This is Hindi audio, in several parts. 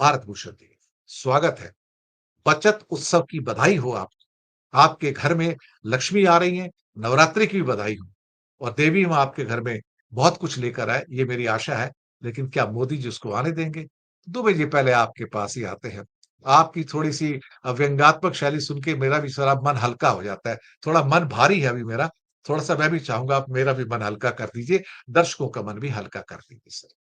भारत भूषण जी, स्वागत है। बचत उत्सव की बधाई हो आपको। आपके घर में लक्ष्मी आ रही हैं, नवरात्रि की भी बधाई हो और देवी माँ आपके घर में बहुत कुछ लेकर आए, ये मेरी आशा है। लेकिन क्या मोदी जी उसको आने देंगे? दुबे जी पहले आपके पास ही आते हैं। आपकी थोड़ी-सी व्यंग्यात्मक शैली सुन के मेरा भी थोड़ा मन हल्का हो जाता है। थोड़ा मन भारी है अभी मेरा, थोड़ा-सा मैं भी चाहूँगा आप मेरा भी मन हल्का कर दीजिए, दर्शकों का मन भी हल्का कर दीजिए सर।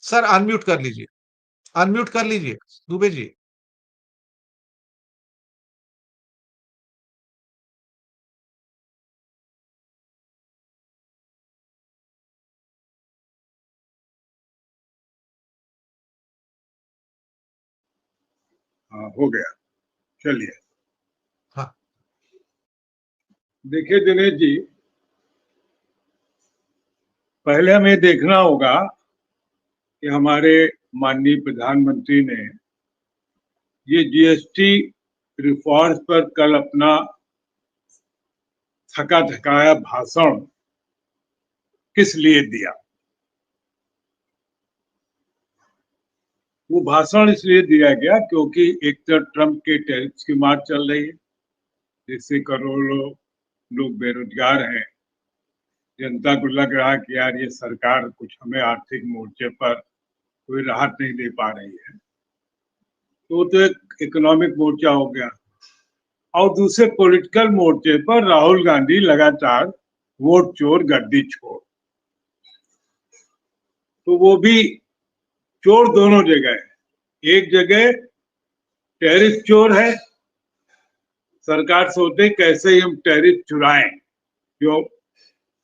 सर अनम्यूट कर लीजिए, दुबे जी। हाँ, हो गया। चलिए। हाँ, देखिए दिनेश जी, पहले हमें देखना होगा कि हमारे माननीय प्रधानमंत्री ने ये जीएसटी रिफॉर्म्स पर कल अपना थका थकाया भाषण किस लिए दिया। वो भाषण इसलिए दिया गया क्योंकि एक तो ट्रम्प के टैरिफ्स की मार चल रही है, जिससे करोड़ों लोग बेरोजगार हैं। जनता को लग रहा है कि यार ये सरकार कुछ हमें आर्थिक मोर्चे पर कोई राहत नहीं दे पा रही है। तो एक इकोनॉमिक मोर्चा हो गया। और दूसरे पॉलिटिकल मोर्चे पर राहुल गांधी लगातार वोट चोर गद्दी छोड़, तो वो भी चोर दोनों जगह है। एक जगह टैरिफ चोर है, सरकार सोचते कैसे ही हम टैरिफ चुराएं जो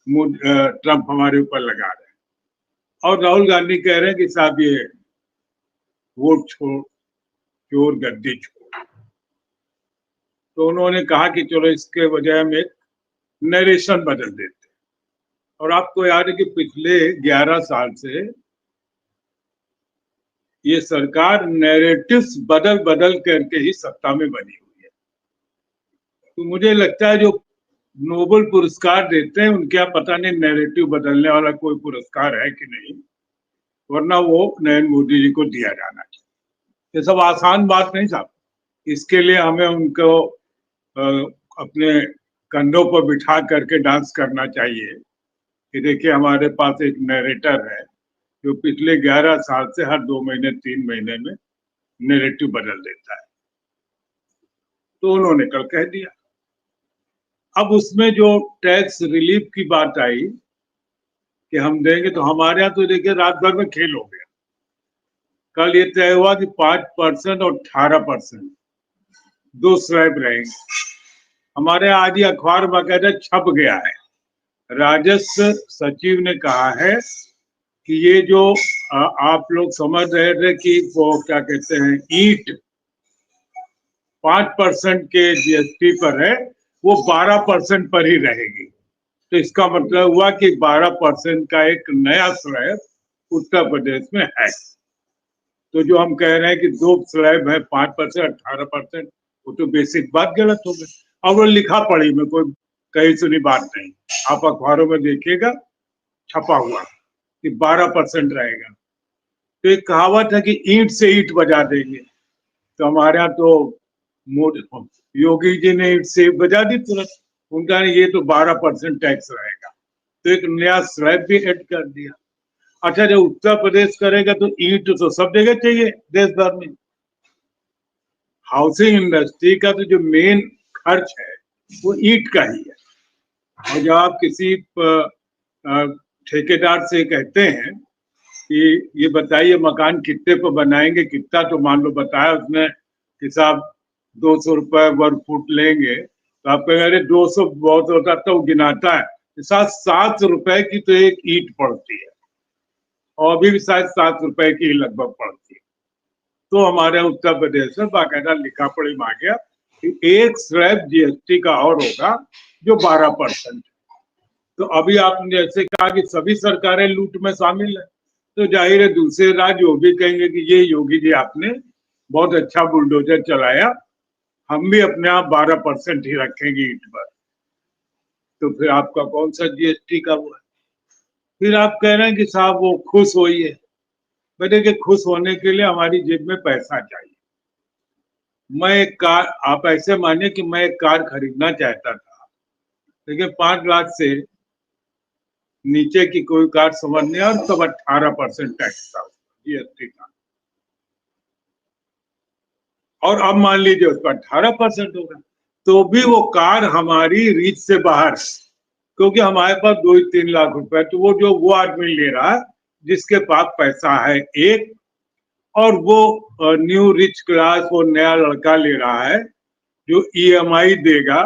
ट्रंप हमारे ऊपर लगा रहे हैं। और राहुल गांधी कह रहे हैं कि साहब ये वोट छोड़, चोर गद्दी छोड़। तो उन्होंने कहा कि चलो इसके वजह हम एक नरेशन बदल देते हैं। और आपको याद है कि पिछले 11 साल से ये सरकार नैरेटिव्स बदल बदल करके ही सत्ता में बनी हुई है। तो मुझे लगता है जो नोबेल पुरस्कार देते हैं उनके यहाँ पता नहीं नैरेटिव बदलने वाला कोई पुरस्कार है कि नहीं, वरना वो नरेंद्र मोदी जी को दिया जाना चाहिए। ये सब आसान बात नहीं साहब। इसके लिए हमें उनको अ, अपने कंधों पर बिठा करके डांस करना चाहिए कि देखिए हमारे पास एक नरेटर है जो पिछले 11 साल से हर 2 महीने 3 महीने में नैरेटिव बदल देता है। तो उन्होंने कल कह दिया। अब उसमें जो टैक्स रिलीफ की बात आई कि हम देंगे, तो हमारे यहाँ तो देखिए रात भर में खेल हो गया। कल ये तय हुआ कि 5% और 18% दो स्लैब रहेंगे। हमारे यहाँ आज ही अखबार बाकायदा छप गया है। राजस्व सचिव ने कहा है कि ये जो आप लोग समझ रहे थे कि वो क्या कहते हैं ईंट 5% के जीएसटी पर है, वो 12% पर ही रहेगी। तो इसका मतलब हुआ कि 12% का एक नया स्लैब उत्तर प्रदेश में है। तो जो हम कह रहे हैं कि दो स्लैब है 5%, 18%, वो तो बेसिक बात गलत हो गई। अब वो लिखा पढ़ी में कोई कहीं सुनी बात नहीं। आप अखबारों में देखिएगा छपा हुआ कि 12% रहेगा। तो एक कहावत है कि ईंट से ईंट बजा देंगे। तो हमारे यहाँ तो योगी जी ने ईंट से बजा दी तुरंत। उनका ये तो 12% टैक्स रहेगा। तो एक नया स्लैब भी ऐड कर दिया। अच्छा, जब उत्तर प्रदेश करेगा तो ईंट तो सब जगह चाहिए देश भर में। हाउसिंग इंडस्ट्री का तो जो मेन खर्च है वो ईंट का ही है। और जब आप किसी ठेकेदार से कहते हैं कि ये बताइए मकान कितने पर बनाएंगे, कितना, तो मान लो बताया उसने कि साहब 200 रुपए वर्ग फुट लेंगे, तो आप कहेंगे अरे 200 बहुत होता, तो वो गिनाता है 7 रुपए की तो एक ईंट पड़ती है। और अभी भी शायद 7 रुपए की लगभग पड़ती है। तो हमारे उत्तर प्रदेश में बाकायदा लिखा पढ़ी में आ गया कि एक स्लैब जीएसटी का और होगा जो 12%। तो अभी आपने जैसे कहा कि सभी सरकारें लूट में शामिल है, तो जाहिर है दूसरे राज्य वो भी कहेंगे कि ये योगी जी आपने बहुत अच्छा बुलडोजर चलाया, हम भी अपने आप 12% ही रखेंगे ईंट पर। तो फिर आपका कौन सा जीएसटी का हुआ? फिर आप कह रहे हैं कि साहब वो खुश होइए। बेटे कि खुश होने के लिए हमारी जेब में पैसा चाहिए। मैं एक कार, आप ऐसे मानिए कि मैं एक कार खरीदना चाहता था, लेकिन 5 लाख से नीचे की कोई कार समझ नहीं, और तब 18% टैक्स था, जीएसटी था। और अब मान लीजिए उस पर 18% होगा, तो भी वो कार हमारी रीच से बाहर, क्योंकि हमारे पास 2-3 लाख रुपए, तो वो जो वो आदमी ले रहा है जिसके पास पैसा है एक, और वो न्यू रिच क्लास, वो नया लड़का ले रहा है जो ईएमआई देगा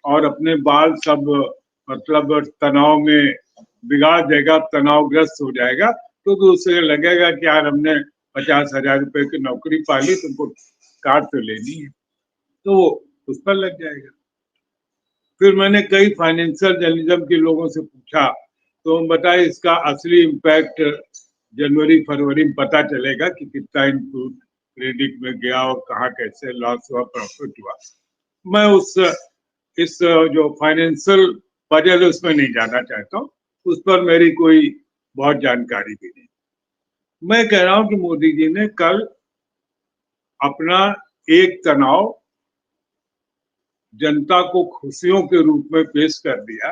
और अपने बाल सब मतलब तनाव में बिगाड़ देगा, तनावग्रस्त हो जाएगा। तो उसे लगेगा कि यार हमने 50,000 रुपए की नौकरी पाली, तुमको कार तो लेनी है, तो वो उस पर लग जाएगा। फिर मैंने कई फाइनेंशियल जर्नलिज्म के लोगों से पूछा, तो हम बताए इसका असली इम्पैक्ट जनवरी फरवरी में पता चलेगा कि कितना इनपुट क्रेडिट में गया और कहाँ कैसे लॉस हुआ, प्रॉफिट हुआ। मैं इस जो फाइनेंशियल पजल उसमें नहीं जाना चाहता हूँ, उस पर मेरी कोई बहुत जानकारी भी नहीं। मैं कह रहा हूँ कि मोदी जी ने कल अपना एक तनाव जनता को खुशियों के रूप में पेश कर दिया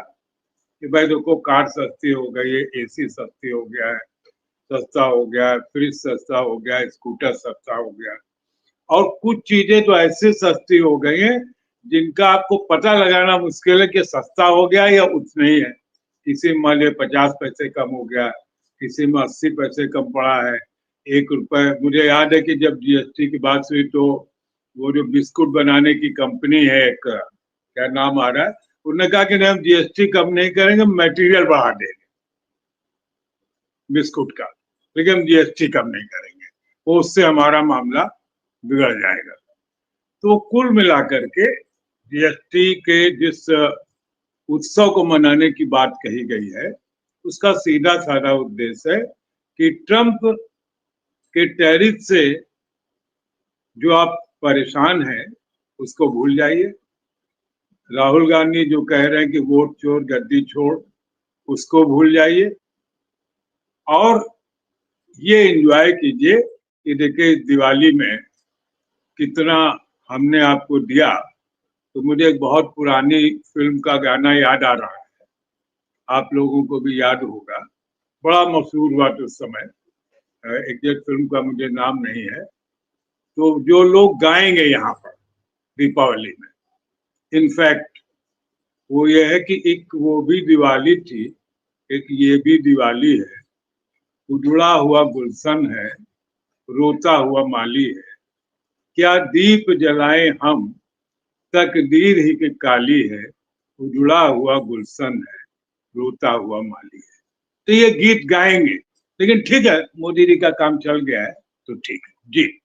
कि भाई देखो कार सस्ती हो गई है, एसी सस्ती हो गया है, सस्ता हो गया है, फ्रिज सस्ता हो गया है, स्कूटर सस्ता हो गया है। और कुछ चीजें तो ऐसे सस्ती हो गई हैं जिनका आपको पता लगाना मुश्किल है कि सस्ता हो गया या उतना ही है। किसी में मान लीजिए 50 पैसे कम हो गया, किसी में 80 पैसे कम पड़ा है, 1 रुपए। मुझे याद है कि जब जीएसटी की बात हुई तो वो जो बिस्कुट बनाने की कंपनी है, एक क्या नाम आ रहा है, उन्होंने कहा कि नहीं हम जीएसटी कम नहीं करेंगे, मटेरियल बढ़ा देंगे बिस्कुट का, लेकिन हम जीएसटी कम नहीं करेंगे, वो उससे हमारा मामला बिगड़ जाएगा। तो कुल मिलाकर के जीएसटी के जिस उत्सव को मनाने की बात कही गई है, उसका सीधा साधा उद्देश्य है कि ट्रंप के टैरिफ से जो आप परेशान हैं उसको भूल जाइए। राहुल गांधी जो कह रहे हैं कि वोट चोर गद्दी छोड़, उसको भूल जाइए, और ये एंजॉय कीजिए कि देखिए दिवाली में कितना हमने आपको दिया। तो मुझे एक बहुत पुरानी फिल्म का गाना याद आ रहा है, आप लोगों को भी याद होगा, बड़ा मशहूर हुआ तो उस समय, एग्जैक्ट फिल्म का मुझे नाम नहीं है। तो जो लोग गाएंगे यहाँ पर दीपावली में, इनफैक्ट वो ये है कि एक वो भी दिवाली थी, एक ये भी दिवाली है, उजड़ा हुआ गुलशन है, रोता हुआ माली है, क्या दीप जलाएं हम, तकदीर ही की काली है, उजड़ा हुआ गुलशन है, रोता हुआ माली है। तो ये गीत गाएंगे, लेकिन ठीक है मोदी जी का काम चल गया है तो ठीक है जी।